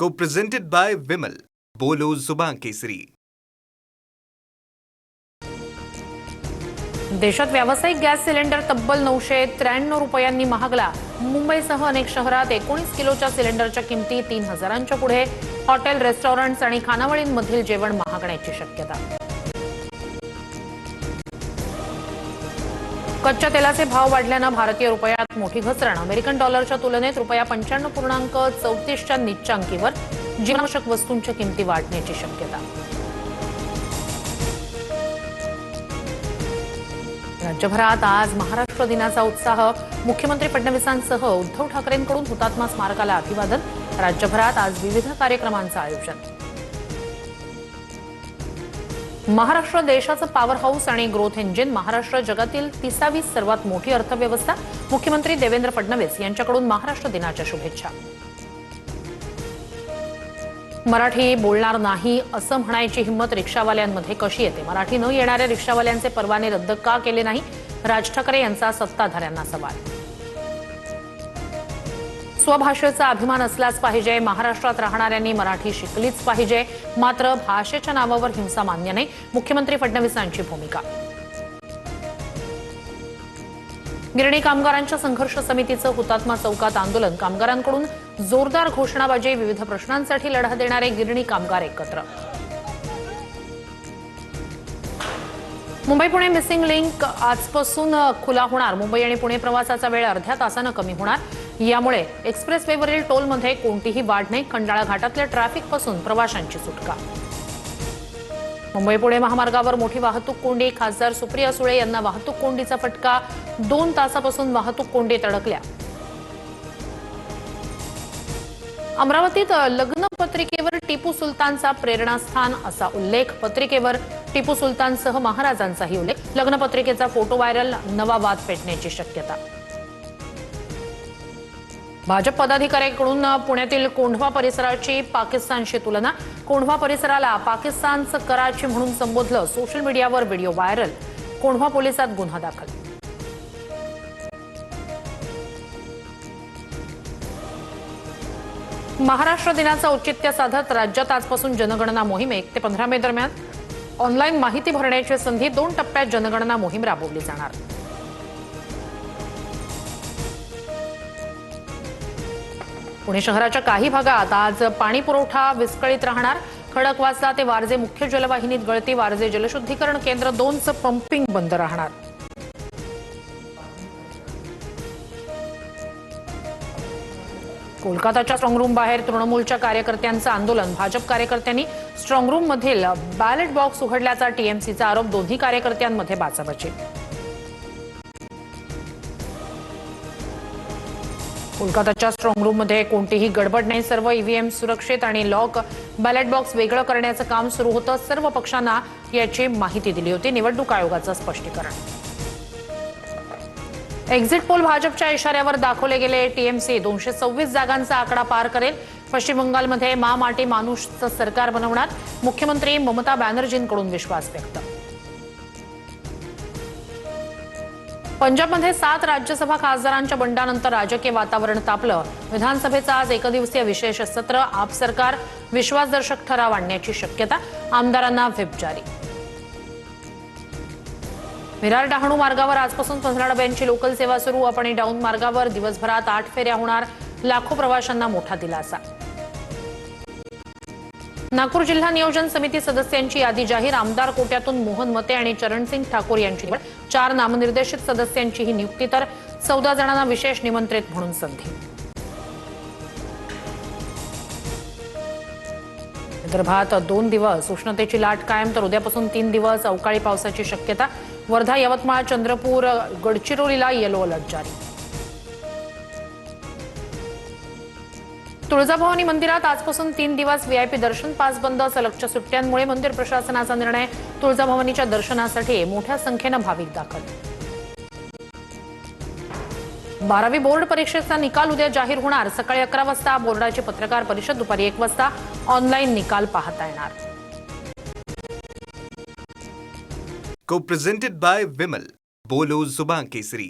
Co-presented by Vimal. बोलो जुबान केसरी. देशात व्यावसायिक गॅस सिलेंडर तब्बल 993 रुपयांनी महागला. मुंबईसह अनेक शहरात 19 किलोच्या सिलेंडरच्या किमती 3000च्या पुढे. हॉटेल, रेस्टॉरंट्स आणि खानावळींमधील जेवण महागण्याची शक्यता. कच्च्या तेलाचे भाव वाढल्यानं भारतीय रुपयात मोठी घसरण. अमेरिकन डॉलरच्या तुलनेत रुपया 95.34च्या नीचांकीवर. जीवनावश्यक वस्तूंच्या किमती वाढण्याची शक्यता. राज्यभरात आज महाराष्ट्र दिनाचा उत्साह. मुख्यमंत्री फडणवीसांसह उद्धव ठाकरेंकडून हुतात्मा स्मारकाला अभिवादन. राज्यभरात आज विविध कार्यक्रमांचं आयोजन. महाराष्ट्र देशाचं पॉवर हाऊस आणि ग्रोथ इंजिन. महाराष्ट्र जगातील 30वी सर्वात मोठी अर्थव्यवस्था. मुख्यमंत्री देवेंद्र फडणवीस यांच्याकडून महाराष्ट्र दिनाच्या शुभेच्छा. मराठी बोलणार नाही असं म्हणायची हिंमत रिक्षावाल्यांमध्ये कशी येते? मराठी न येणाऱ्या रिक्षावाल्यांचे परवाने रद्द का केले नाही? राज ठाकरे यांचा सत्ताधाऱ्यांना सवाल. स्वभाषेचा अभिमान असलाच पाहिजे. महाराष्ट्रात राहणाऱ्यांनी मराठी शिकलीच पाहिजे. मात्र भाषेच्या नावावर हिंसा मान्य नाही. मुख्यमंत्री फडणवीसांची भूमिका. गिरणी कामगारांच्या संघर्ष समितीचं हुतात्मा चौकात आंदोलन. कामगारांकडून जोरदार घोषणाबाजी. विविध प्रश्नांसाठी लढा देणारे गिरणी कामगार एकत्र. मुंबई पुणे मिसिंग लिंक आजपासून खुला होणार. मुंबई आणि पुणे प्रवासाचा वेळ अर्ध्या तासानं कमी होणार. यामुळे एक्सप्रेसवेवरील टोलमध्ये कोणतीही वाढ नाही. खंडाळा घाटातल्या ट्रॅफिकपासून प्रवाशांची सुटका. मुंबई पुणे महामार्गावर मोठी वाहतूक कोंडी. खासदार सुप्रिया सुळे यांना वाहतूक कोंडीचा फटका. 2 तासापासून वाहतूक कोंडीत अडकल्या. अमरावतीत लग्न पत्रिकेवर टिपू सुलतानचा प्रेरणास्थान असा उल्लेख. पत्रिकेवर टिपू सुलतानसह महाराजांचाही उल्लेख. लग्न पत्रिकेचा फोटो व्हायरल. नवा वाद पेटण्याची शक्यता. भाजप पदाधिकाऱ्यांकडून पुण्यातील कोंढवा परिसराची पाकिस्तानशी तुलना. कोंढवा परिसराला पाकिस्तानचं कराची म्हणून संबोधलं. सोशल मीडियावर व्हिडिओ व्हायरल. कोंढवा पोलिसात गुन्हा दाखल. महाराष्ट्र दिनाचं औचित्य साधत राज्यात आजपासून जनगणना मोहीम. 1 ते 15 मे दरम्यान ऑनलाईन माहिती भरण्याची संधी. 2 टप्प्यात जनगणना मोहीम राबवली जाणार. पुणे शहराच्या काही भागात आज पाणी पुरवठा विस्कळीत राहणार. खडकवासला ते वारजे मुख्य जलवाहिनीत गळती. वारजे जलशुद्धीकरण केंद्र 2चं पंपिंग बंद राहणार. कोलकाताच्या स्ट्रॉंगरूम बाहेर तृणमूलच्या कार्यकर्त्यांचं आंदोलन. भाजप कार्यकर्त्यांनी स्ट्रॉंगरूम मधील बॅलेट बॉक्स उघडल्याचा टीएमसीचा आरोप. दोन्ही कार्यकर्त्यांमध्ये बाचाबाची. कोलकाताच्या स्ट्रॉंगरूममध्ये कोणतीही गडबड नाही. सर्व ईव्हीएम सुरक्षित आणि लॉक. बॅलेट बॉक्स वेगळं करण्याचं काम सुरू होतं. सर्व पक्षांना याची माहिती दिली होती. निवडणूक आयोगाचं स्पष्टीकरण. एक्झिट पोल भाजपच्या इशाऱ्यावर दाखवले गेले. टीएमसी 226 जागांचा आकडा पार करेल. पश्चिम बंगालमध्ये मा माटी मानुषचं सरकार बनवणार. मुख्यमंत्री ममता बॅनर्जींकडून विश्वास व्यक्त. पंजाबमध्ये 7 राज्यसभा खासदारांच्या बंडानंतर राजकीय वातावरण तापलं. विधानसभेचं आज एकदिवसीय विशेष सत्र. आप सरकार विश्वासदर्शक ठराव आणण्याची शक्यता. आमदारांना व्हिप जारी. विरार डहाणू मार्गावर आजपासून 15 डब्यांची लोकल सेवा सुरू. अप आणि डाऊन मार्गावर दिवसभरात 8 फेऱ्या होणार. लाखो प्रवाशांना मोठा दिलासा. नागपूर जिल्हा नियोजन समिती सदस्यांची यादी जाहीर. आमदार कोट्यातून मोहन मते आणि चरणसिंग ठाकूर यांची निवड. 4 नामनिर्देशित सदस्यांचीही नियुक्ती तर 14 जणांना विशेष निमंत्रित म्हणून संधी. विदर्भात 2 दिवस उष्णतेची लाट कायम. तर उद्यापासून 3 दिवस अवकाळी पावसाची शक्यता. वर्धा, यवतमाळ, चंद्रपूर, गडचिरोलीला येलो अलर्ट जारी. तुळजाभवानी मंदिरात आजपासून 3 दिवस व्हीआयपी दर्शन पास बंद. सलगच्या सुट्ट्यांमुळे मंदिर प्रशासनाचा निर्णय. तुळजाभवानीच्या दर्शनासाठी मोठ्या संख्येनं भाविक दाखल. 12वी बोर्ड परीक्षेचा निकाल उद्या जाहीर होणार. सकाळी 11 वाजता बोर्डाची पत्रकार परिषद. दुपारी 1 वाजता ऑनलाईन निकाल पाहता येणार. Co-presented by Vimal. बोलो जुबान केसरी.